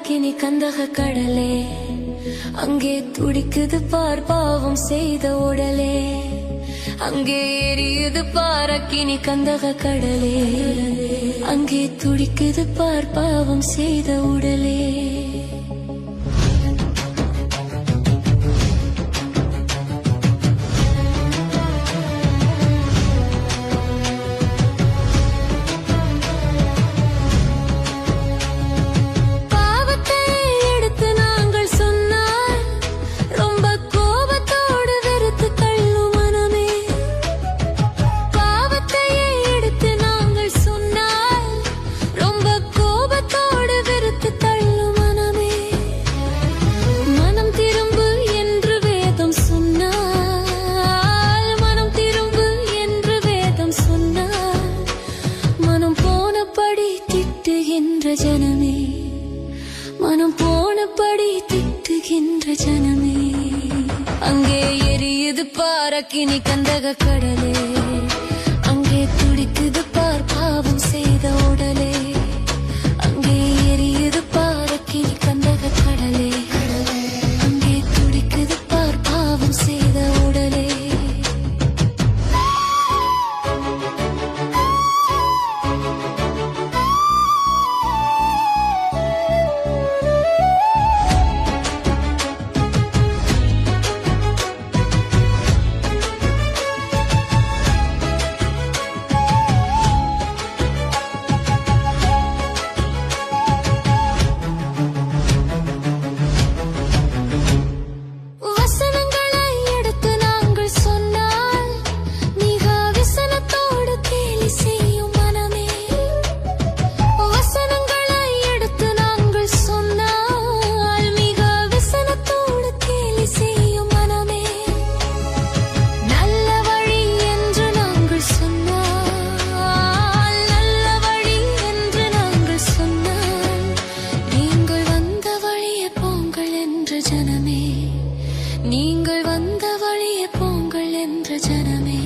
அக்கினி கந்தக கடலே, அங்கே துடிக்குது பார் பாவம் செய்த உடலே. அங்கே எரியுது பார் அக்கினி கந்தக கடலே, அங்கே துடிக்குது பார் பாவம் செய்த உடலே. ஜனமே, மனம் போனபடி திட்டுகின்ற ஜனமே, அங்கே எரியுது பார் அக்கினி கந்தக கடலே, அங்கே துடிக்குது பார் பாவம் செய்த உடலே. அங்கே எரியுது பார் அக்கினி கந்தக கடலே, அங்கே துடிக்குது பார் பாவம் செய்த உடலே. நீங்கள் வந்த வழியே போங்கள் என்ற ஜனமே.